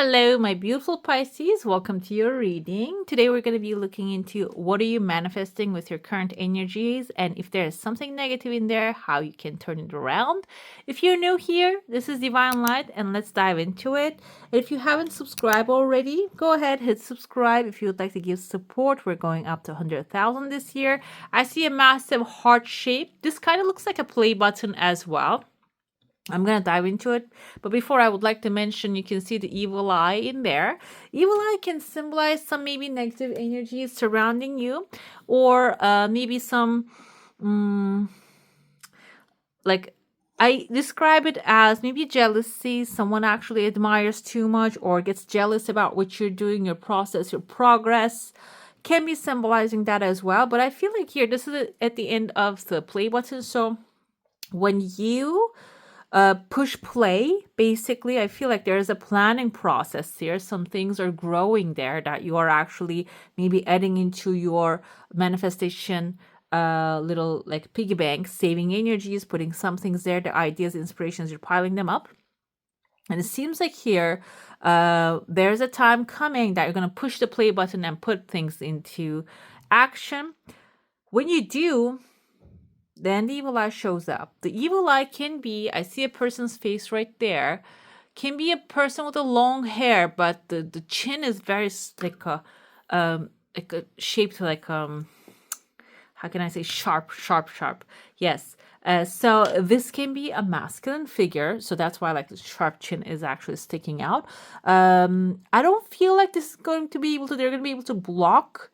Hello, my beautiful Pisces. Welcome to your reading. Today we're going to be looking into what are you manifesting with your current energies, and if there is something negative in there, how you can turn it around. If you're new here, this is Divine Light, and let's dive into it. If you haven't subscribed already, go ahead, hit subscribe. If you would like to give support, we're going up to 100,000 this year. I see a massive heart shape. This kind of looks like a play button as well. I'm going to dive into it. But before, I would like to mention, you can see the evil eye in there. Evil eye can symbolize some maybe negative energies surrounding you, or maybe some, like, I describe it as maybe jealousy. Someone actually admires too much or gets jealous about what you're doing, your process, your progress. Can be symbolizing that as well. But I feel like here, this is at the end of the play button. So when you push play, basically I feel like there's a planning process here. Some things are growing there that you are actually maybe adding into your manifestation little like piggy bank, saving energies, putting some things there, the ideas, inspirations, you're piling them up. And it seems like here there's a time coming that you're going to push the play button and put things into action. When you do, then the evil eye shows up. The evil eye can be, I see a person's face right there, can be a person with a long hair, but the chin is very like a shaped like how can I say, sharp. Yes. So this can be a masculine figure, so that's why like the sharp chin is actually sticking out. I don't feel like this is going to be able to, they're going to be able to block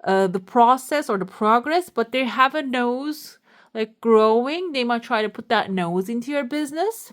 the process or the progress, but they have a nose like growing. They might try to put that nose into your business.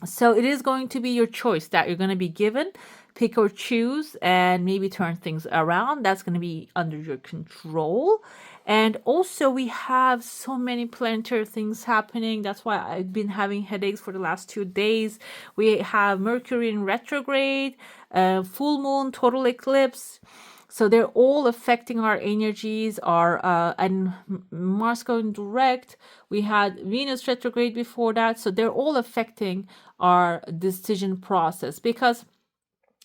So it is going to be your choice that you're going to be given. Pick or choose and maybe turn things around. That's going to be under your control. And also we have so many planetary things happening. That's why I've been having headaches for the last 2 days. We have Mercury in retrograde, full moon, total eclipse. So they're all affecting our energies, and Mars going direct. We had Venus retrograde before that. So they're all affecting our decision process because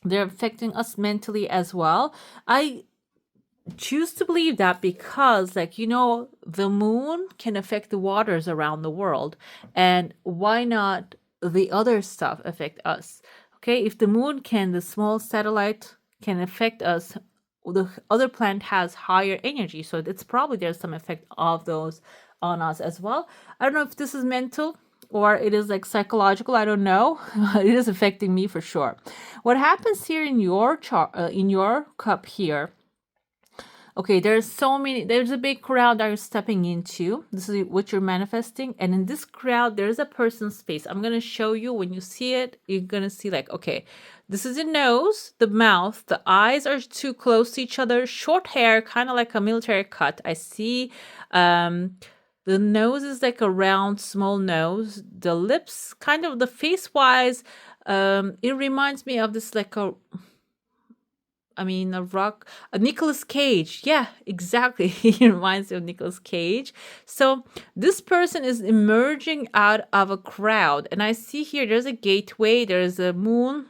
they're affecting us mentally as well. I choose to believe that because, like, the moon can affect the waters around the world. And why not the other stuff affect us? Okay, if the moon can, the small satellite can affect us, the other planet has higher energy, so it's probably there's some effect of those on us as well. I don't know if this is mental or it is like psychological. I don't know. It is affecting me for sure. What happens here in your chart, in your cup here? Okay, there's a big crowd that you're stepping into. This is what you're manifesting. And in this crowd, there's a person's face. I'm going to show you. When you see it, you're going to see like, okay, this is the nose, the mouth, the eyes are too close to each other, short hair, kind of like a military cut. I see the nose is like a round, small nose. The lips, kind of the face-wise, it reminds me of this like a Nicolas Cage. Yeah, exactly. He reminds me of Nicolas Cage. So this person is emerging out of a crowd. And I see here there's a gateway, there's a moon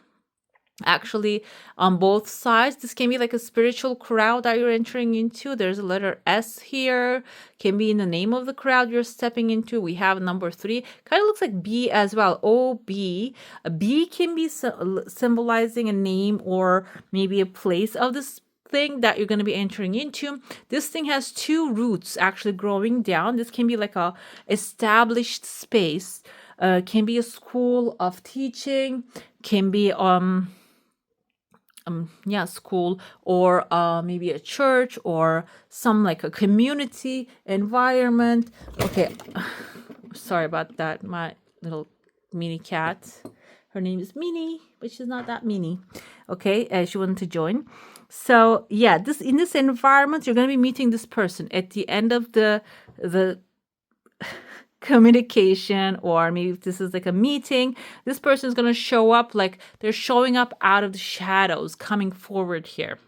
actually on both sides. This can be like a spiritual crowd that you're entering into. There's a letter S here, can be in the name of the crowd you're stepping into. We have number 3, kind of looks like B as well. O-B. A B can be symbolizing a name or maybe a place of this thing that you're going to be entering into. This thing has 2 roots actually growing down. This can be like a established space, can be a school of teaching, can be school, or maybe a church, or some like a community environment. Okay, sorry about that. My little mini cat, her name is Minnie, but she's not that mini. Okay, she wanted to join. So yeah, in this environment, you're going to be meeting this person at the end of the communication, or maybe if this is like a meeting, this person is going to show up like they're showing up out of the shadows, coming forward here.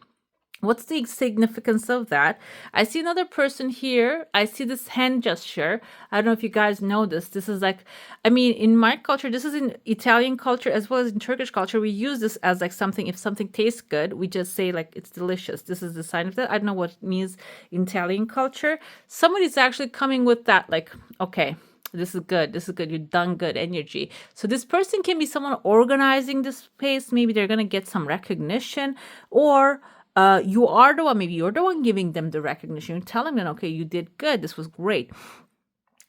What's the significance of that? I see another person here. I see this hand gesture. I don't know if you guys know this. This is like, I mean, in my culture, this is in Italian culture as well as in Turkish culture. We use this as like something, if something tastes good, we just say like it's delicious. This is the sign of that. I don't know what it means in Italian culture. Somebody's actually coming with that, like, okay, this is good. This is good. You've done good energy. So this person can be someone organizing this space. Maybe they're going to get some recognition, or you are the one, maybe you're the one giving them the recognition. You're telling them, okay, you did good. This was great.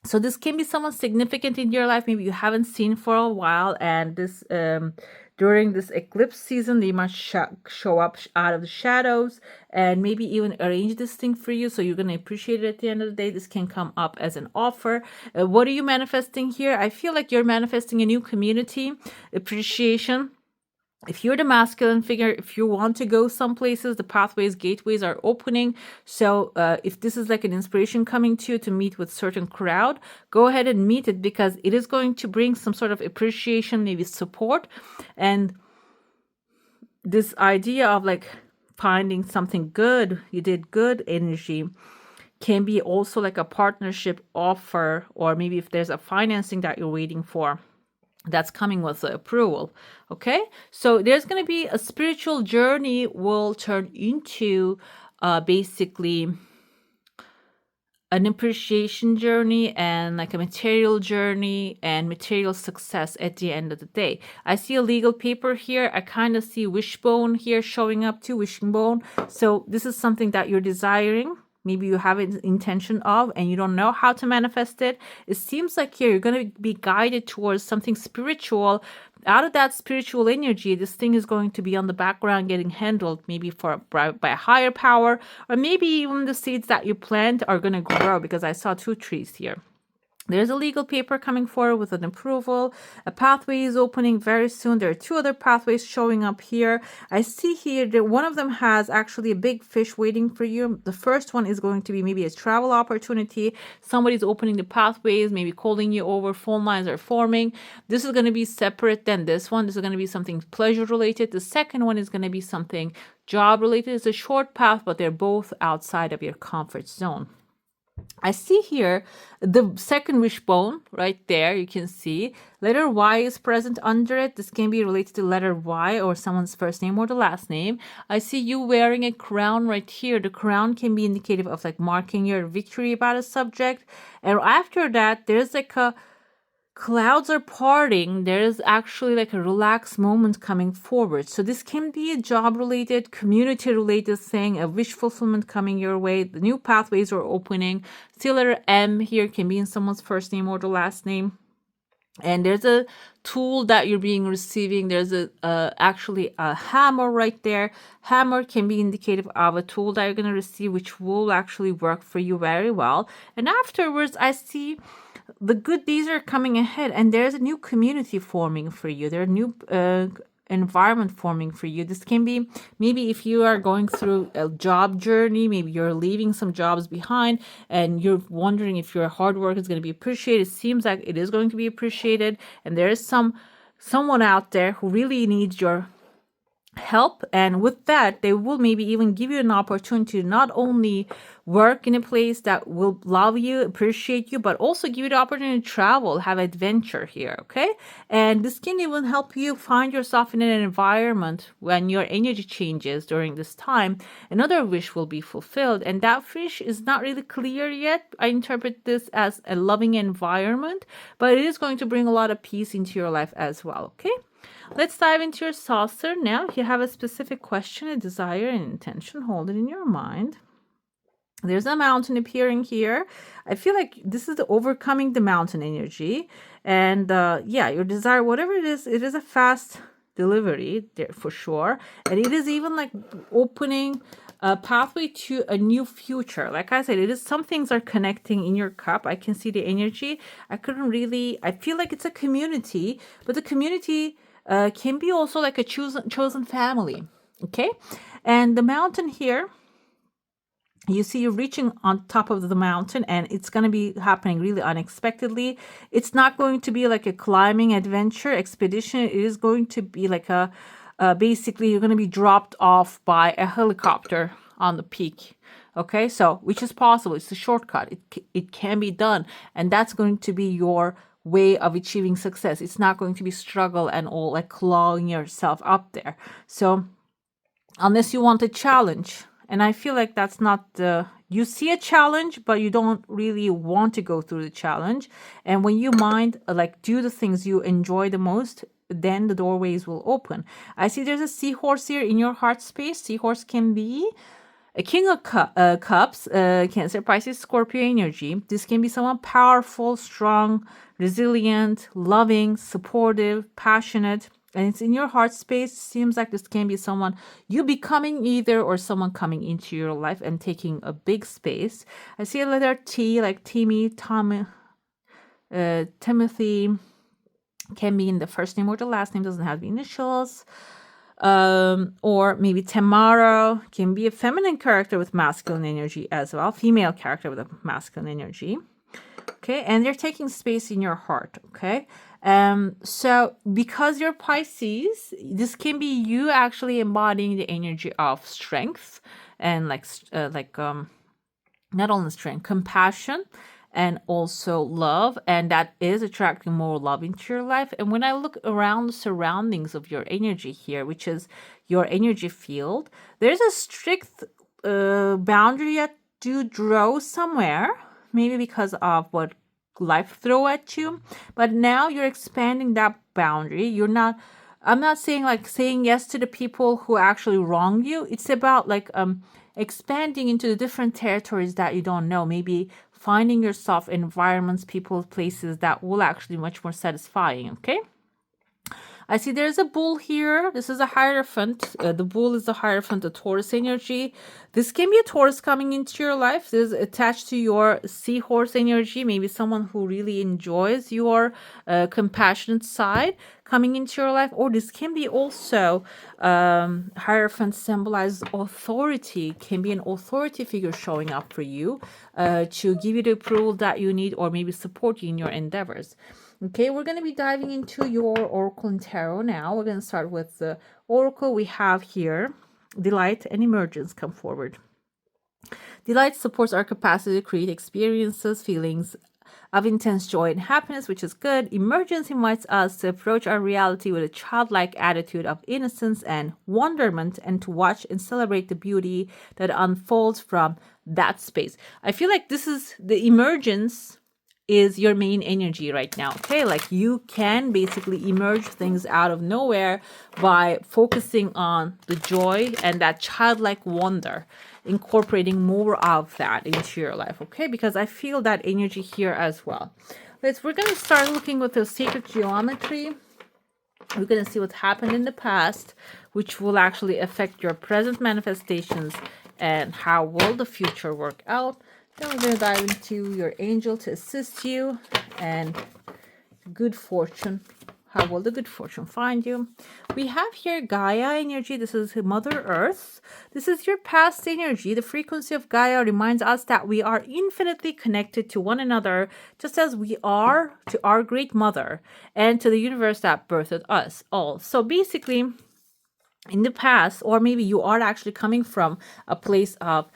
So this can be someone significant in your life. Maybe you haven't seen for a while. And this, during this eclipse season, they might show up out of the shadows and maybe even arrange this thing for you. So you're going to appreciate it at the end of the day. This can come up as an offer. What are you manifesting here? I feel like you're manifesting a new community, appreciation. If you're the masculine figure, if you want to go some places, the pathways, gateways are opening. So if this is like an inspiration coming to you to meet with certain crowd, go ahead and meet it, because it is going to bring some sort of appreciation, maybe support. And this idea of like finding something good, you did good energy, can be also like a partnership offer, or maybe if there's a financing that you're waiting for, that's coming with the approval. Okay, so there's going to be a spiritual journey will turn into basically an appreciation journey and like a material journey and material success at the end of the day. I see a legal paper here. I kind of see wishbone here showing up too, wishing bone. So this is something that you're desiring. Maybe you have an intention of and you don't know how to manifest it. It seems like here you're going to be guided towards something spiritual. Out of that spiritual energy, this thing is going to be on the background getting handled, maybe by a higher power, or maybe even the seeds that you plant are going to grow, because I saw 2 trees here. There's a legal paper coming forward with an approval. A pathway is opening very soon. There are 2 other pathways showing up here. I see here that one of them has actually a big fish waiting for you. The first one is going to be maybe a travel opportunity. Somebody's opening the pathways, maybe calling you over. Phone lines are forming. This is going to be separate than this one. This is going to be something pleasure related. The second one is going to be something job related. It's a short path, but they're both outside of your comfort zone. I see here the second wishbone right there. You can see letter Y is present under it. This can be related to letter Y or someone's first name or the last name. I see you wearing a crown right here. The crown can be indicative of like marking your victory about a subject. And after that, there's like a clouds are parting. There's actually like a relaxed moment coming forward. So this can be a job related, community related thing, a wish fulfillment coming your way. The new pathways are opening. See letter M here can be in someone's first name or the last name. And there's a tool that you're receiving. There's actually a hammer right there. Hammer can be indicative of a tool that you're going to receive, which will actually work for you very well. And afterwards, I see the good days are coming ahead, and there's a new community forming for you. There are new environment forming for you. This can be maybe if you are going through a job journey, maybe you're leaving some jobs behind and you're wondering if your hard work is going to be appreciated. It seems like it is going to be appreciated, and there is someone out there who really needs your help, and with that they will maybe even give you an opportunity to not only work in a place that will love you, appreciate you, but also give you the opportunity to travel, have adventure here. Okay, and this can even help you find yourself in an environment when your energy changes during this time. Another wish will be fulfilled, and that wish is not really clear yet. I interpret this as a loving environment, but it is going to bring a lot of peace into your life as well. Okay, let's dive into your saucer now. If you have a specific question, a desire, an intention, hold it in your mind. There's a mountain appearing here. I feel like this is the overcoming the mountain energy. And yeah, your desire, whatever it is a fast delivery there for sure. And it is even like opening a pathway to a new future. Like I said, it is some things are connecting in your cup. I can see the energy. I feel like it's a community, but the community can be also like a chosen family. Okay, and the mountain here, you see you're reaching on top of the mountain, and it's going to be happening really unexpectedly. It's not going to be like a climbing adventure expedition. It is going to be like a basically you're going to be dropped off by a helicopter on the peak. Okay, so which is possible. It's a shortcut. It can be done, and that's going to be your way of achieving success. It's not going to be struggle and all like clawing yourself up there. So unless you want a challenge, and I feel like that's not the, you see a challenge but you don't really want to go through the challenge. And when you mind like do the things you enjoy the most, then the doorways will open. I see there's a seahorse here in your heart space. Seahorse can be a King of Cups, Cancer, Pisces, Scorpio energy. This can be someone powerful, strong, resilient, loving, supportive, passionate, and it's in your heart space. Seems like this can be someone you becoming either, or someone coming into your life and taking a big space. I see a letter T, like Timmy, Tom, Timothy. Can be in the first name or the last name, doesn't have the initials. Or maybe Tamara can be a feminine character with masculine energy as well, female character with a masculine energy. Okay, and they're taking space in your heart. Okay, so because you're Pisces, this can be you actually embodying the energy of strength and not only strength, compassion, and also love, and that is attracting more love into your life. And when I look around the surroundings of your energy here, which is your energy field, there's a strict boundary that you draw somewhere, maybe because of what life throw at you, but now you're expanding that boundary. I'm not saying like saying yes to the people who actually wrong you. It's about like expanding into the different territories that you don't know, maybe finding yourself in environments, people, places that will actually be much more satisfying. Okay, I see there's a bull here. This is a Hierophant. The bull is the Hierophant, the Taurus energy. This can be a Taurus coming into your life. This is attached to your seahorse energy. Maybe someone who really enjoys your compassionate side coming into your life. Or this can be also Hierophant symbolizes authority. Can be an authority figure showing up for you to give you the approval that you need, or maybe support you in your endeavors. Okay, we're going to be diving into your Oracle and Tarot now. We're going to start with the Oracle. We have here Delight and Emergence. Come forward. Delight supports our capacity to create experiences, feelings of intense joy and happiness, which is good. Emergence invites us to approach our reality with a childlike attitude of innocence and wonderment, and to watch and celebrate the beauty that unfolds from that space. I feel like this is the emergence is your main energy right now. Okay, like you can basically emerge things out of nowhere by focusing on the joy and that childlike wonder, incorporating more of that into your life. Okay, because I feel that energy here as well. We're going to start looking with the sacred geometry. We're going to see what's happened in the past, which will actually affect your present manifestations, and how will the future work out. Then we're going to dive into your angel to assist you, and good fortune. How will the good fortune find you? We have here Gaia energy. This is Mother Earth. This is your past energy. The frequency of Gaia reminds us that we are infinitely connected to one another, just as we are to our great mother and to the universe that birthed us all. So basically, in the past, or maybe you are actually coming from a place of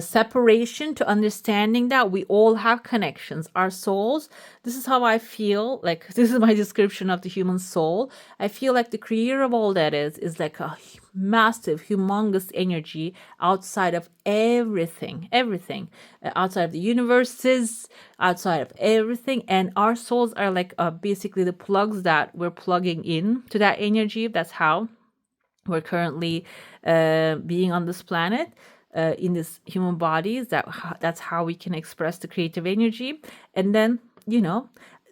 separation to understanding that we all have connections. Our souls, this is how I feel, like this is my description of the human soul. I feel like the creator of all that is like a massive, humongous energy outside of everything, outside of the universes, outside of everything. And our souls are like basically the plugs that we're plugging in to that energy. That's how we're currently being on this planet. In this human bodies, that's how we can express the creative energy. And then,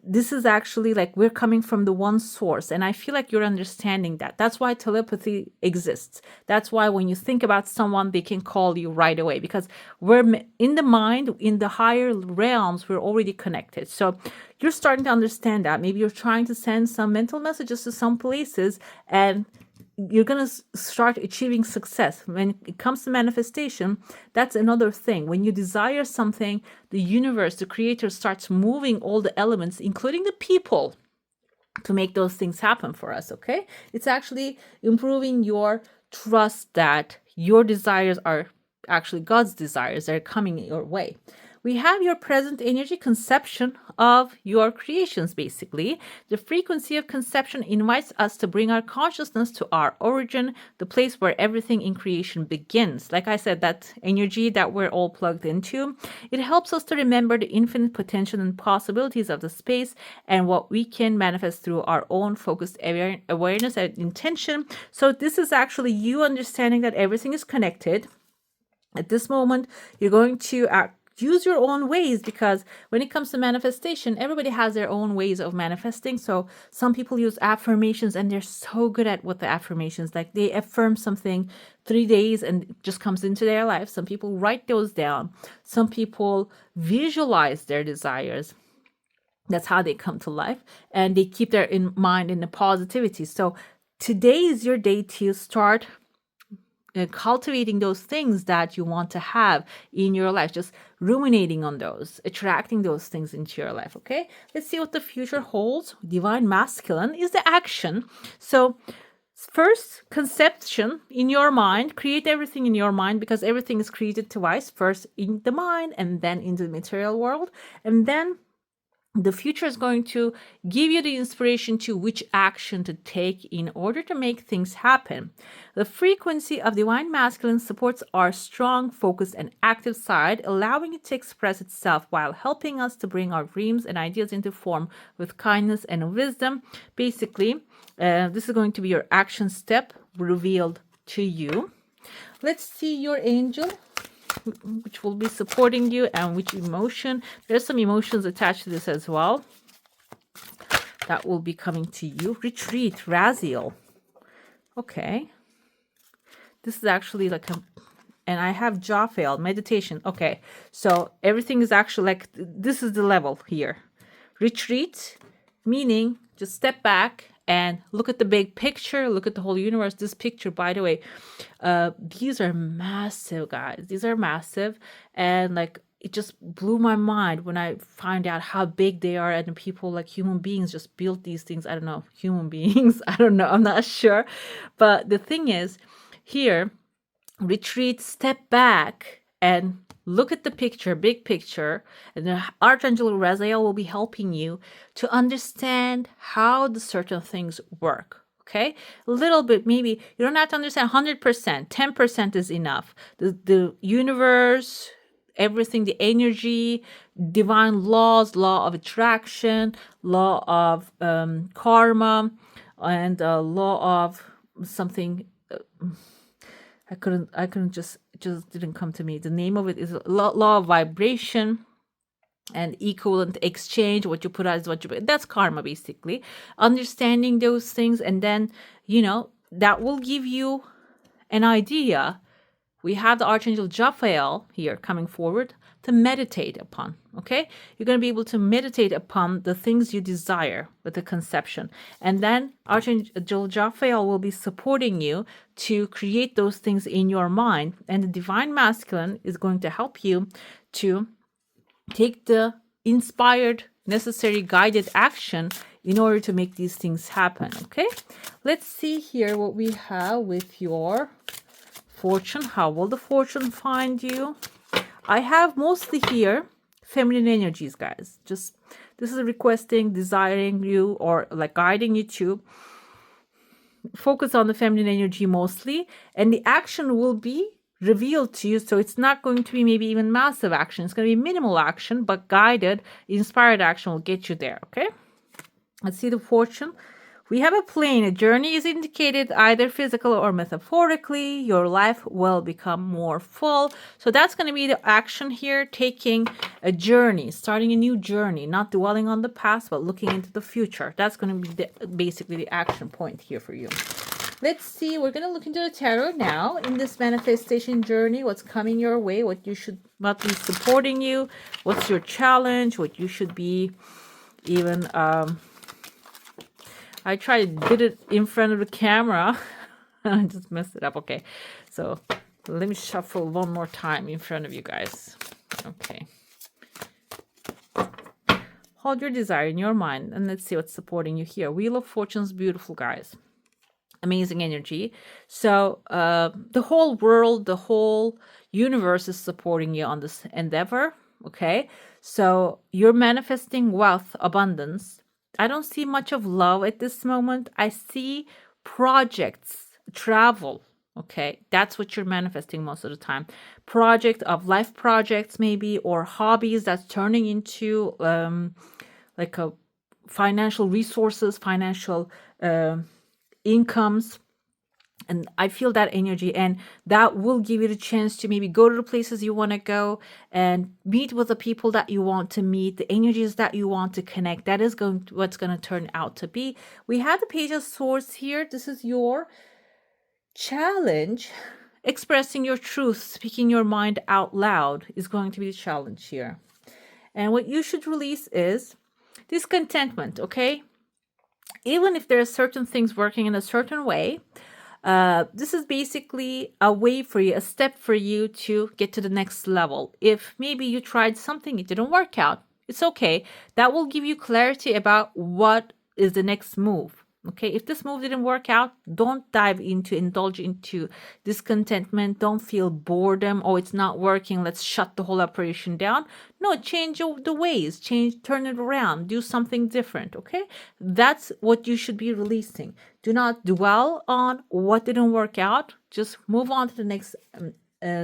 this is actually like we're coming from the one source, and I feel like you're understanding that. That's why telepathy exists. That's why when you think about someone, they can call you right away, because we're in the mind, in the higher realms, we're already connected. So you're starting to understand that. Maybe you're trying to send some mental messages to some places, and you're going to start achieving success. When it comes to manifestation, that's another thing. When you desire something, the universe, the creator starts moving all the elements, including the people, to make those things happen for us, okay? It's actually improving your trust that your desires are actually God's desires that are coming your way. We have your present energy conception of your creations, basically. The frequency of conception invites us to bring our consciousness to our origin, the place where everything in creation begins. Like I said, that energy that we're all plugged into, it helps us to remember the infinite potential and possibilities of the space and what we can manifest through our own focused awareness and intention. So this is actually you understanding that everything is connected. At this moment, you're going to use your own ways, because when it comes to manifestation, everybody has their own ways of manifesting. So some people use affirmations and they're so good at what the affirmations, like they affirm something 3 days and it just comes into their life. Some people write those down. Some people visualize their desires. That's how they come to life, and they keep their mind in the positivity. So today is your day to start cultivating those things that you want to have in your life, just ruminating on those, attracting those things into your life. Okay, let's see what the future holds. Divine masculine is the action. So first, conception in your mind. Create everything in your mind, because everything is created twice, first in the mind and then in the material world. And then the future is going to give you the inspiration to which action to take in order to make things happen. The frequency of divine masculine supports our strong, focused, and active side, allowing it to express itself while helping us to bring our dreams and ideas into form with kindness and wisdom. Basically, this is going to be your action step revealed to you. Let's see your angel, which will be supporting you, and which emotion. There's some emotions attached to this as well that will be coming to you. Retreat, Raziel. Okay. This is actually like a, and I have Jophiel, meditation. Okay. So everything is actually like, this is the level here. Retreat, meaning just step back and look at the big picture, look at the whole universe. This picture, by the way, these are massive, guys. These are massive. And like, it just blew my mind when I find out how big they are, and the people, like human beings, just built these things. I don't know, human beings. I don't know. I'm not sure. But the thing is, here, retreat, step back, and look at the picture, big picture, and the Archangel Raziel will be helping you to understand how the certain things work. Okay, a little bit, maybe you don't have to understand 100%. 10% is enough. The universe, everything, the energy, divine laws, law of attraction, law of karma, and law of something. I couldn't just didn't come to me. The name of it is law of vibration and equivalent exchange. What you put out is what you put. That's karma, basically. Understanding those things, and then, that will give you an idea. We have the Archangel Jophiel here coming forward to meditate upon, okay? You're going to be able to meditate upon the things you desire with the conception. And then Archangel Jophiel will be supporting you to create those things in your mind. And the Divine Masculine is going to help you to take the inspired, necessary, guided action in order to make these things happen, okay? Let's see here what we have with your fortune. How will the fortune find you? I have mostly here feminine energies, guys. Just this is requesting, desiring you, or like guiding you to focus on the feminine energy mostly, and the action will be revealed to you. So it's not going to be maybe even massive action. It's going to be minimal action, but guided, inspired action will get you there, okay? Let's see the fortune. We have a plane. A journey is indicated either physical or metaphorically. Your life will become more full. So that's going to be the action here, taking a journey, starting a new journey, not dwelling on the past, but looking into the future. That's going to be basically the action point here for you. Let's see. We're going to look into the tarot now in this manifestation journey. What's coming your way? What be supporting you? What's your challenge? What you should be even... I did it in front of the camera. I just messed it up. Okay. So let me shuffle one more time in front of you guys. Okay. Hold your desire in your mind, and let's see what's supporting you here. Wheel of Fortune's beautiful, guys. Amazing energy. So the whole world, the whole universe is supporting you on this endeavor. Okay. So you're manifesting wealth, abundance. I don't see much of love at this moment. I see projects, travel. Okay. That's what you're manifesting most of the time. Project of life projects, maybe, or hobbies that's turning into like a financial resources, financial incomes. And I feel that energy, and that will give you the chance to maybe go to the places you want to go and meet with the people that you want to meet, the energies that you want to connect. That is what's going to turn out to be. We have the Page of Swords here. This is your challenge. Expressing your truth, speaking your mind out loud is going to be the challenge here. And what you should release is discontentment, okay? Even if there are certain things working in a certain way, this is basically a way for you, a step for you to get to the next level. If maybe you tried something, it didn't work out, it's okay. That will give you clarity about what is the next move. Okay, if this move didn't work out, don't indulge into discontentment. Don't feel boredom. Oh, it's not working, let's shut the whole operation down. No, change the ways, turn it around, do something different. Okay, that's what you should be releasing. Do not dwell on what didn't work out. Just move on to the next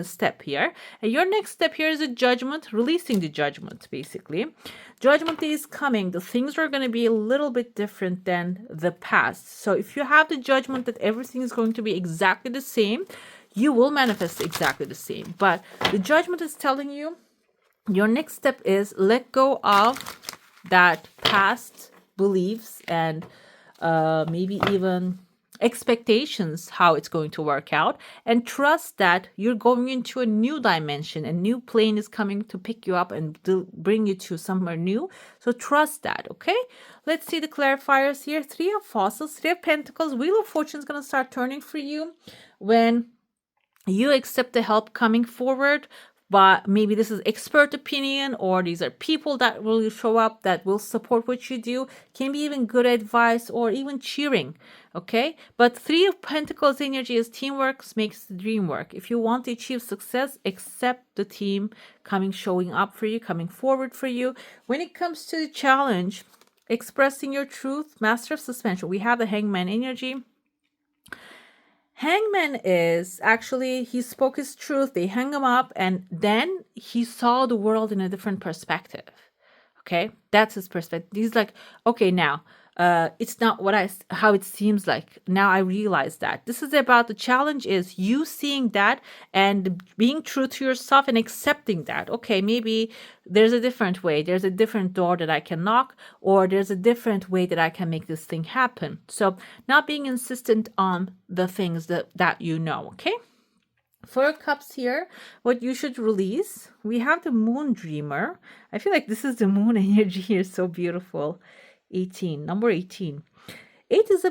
step here. And your next step here is a judgment, releasing the judgment, basically. Judgment day is coming. The things are going to be a little bit different than the past. So if you have the judgment that everything is going to be exactly the same, you will manifest exactly the same. But the judgment is telling you your next step is let go of that past beliefs and maybe even expectations, how it's going to work out, and trust that you're going into a new dimension. A new plane is coming to pick you up and bring you to somewhere new. So trust that. Okay, let's see the clarifiers here. Three of Fossils, Three of Pentacles. Wheel of Fortune is going to start turning for you when you accept the help coming forward. But maybe this is expert opinion, or these are people that will show up that will support what you do. Can be even good advice or even cheering. Okay, but Three of Pentacles energy is teamwork makes the dream work. If you want to achieve success, accept the team showing up for you, coming forward for you. When it comes to the challenge, expressing your truth, Master of Suspension, we have the Hangman energy. Hangman is actually, he spoke his truth, they hung him up, and then he saw the world in a different perspective. Okay, that's his perspective. He's like, okay, now it's not how it seems like. Now I realize that this is about, the challenge is you seeing that and being true to yourself and accepting that. Okay, maybe there's a different way. There's a different door that I can knock, or there's a different way that I can make this thing happen. So not being insistent on the things that you know. Okay. Four of Cups here, what you should release. We have the Moon Dreamer. I feel like this is the moon energy here. So beautiful. 18, number 18. 8 is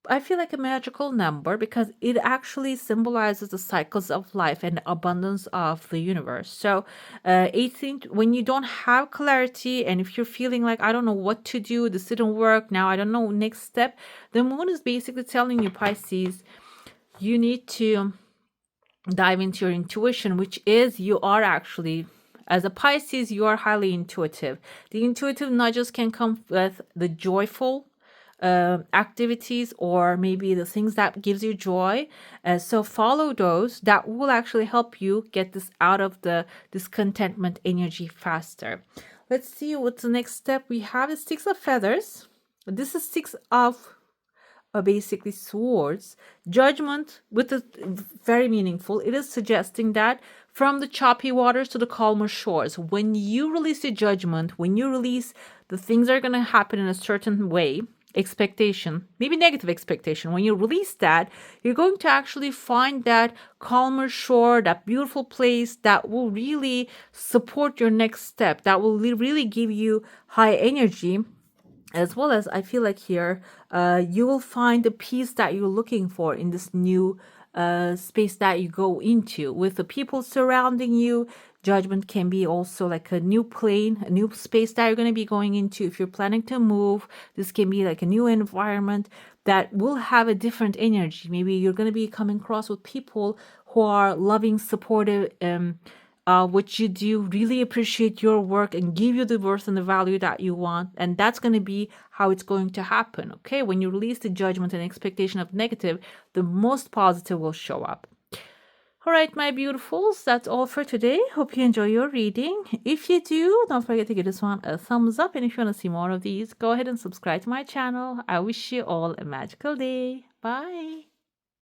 I feel like a magical number because it actually symbolizes the cycles of life and abundance of the universe. So 18, when you don't have clarity, and if you're feeling like, I don't know what to do, this didn't work, now I don't know next step, the moon is basically telling you, Pisces, you need to dive into your intuition, which is, you are actually, as a Pisces, you are highly intuitive. The intuitive nudges can come with the joyful activities, or maybe the things that gives you joy. So follow those. That will actually help you get this out of the discontentment energy faster. Let's see what's the next step. We have the Six of Feathers. This is Six of basically swords. Judgment, with the very meaningful. It is suggesting that from the choppy waters to the calmer shores, when you release your judgment, when you release the things are going to happen in a certain way, expectation, maybe negative expectation, when you release that, you're going to actually find that calmer shore, that beautiful place that will really support your next step, that will really give you high energy. As well as, I feel like here, you will find the peace that you're looking for in this new space that you go into, with the people surrounding you. Judgment can be also like a new plane, a new space that you're going to be going into. If you're planning to move, this can be like a new environment that will have a different energy. Maybe you're going to be coming across with people who are loving, supportive, what you do, really appreciate your work and give you the worth and the value that you want. And that's going to be how it's going to happen. Okay. When you release the judgment and expectation of negative, the most positive will show up. All right, my beautifuls, that's all for today. Hope you enjoy your reading. If you do, don't forget to give this one a thumbs up. And if you want to see more of these, go ahead and subscribe to my channel. I wish you all a magical day. Bye.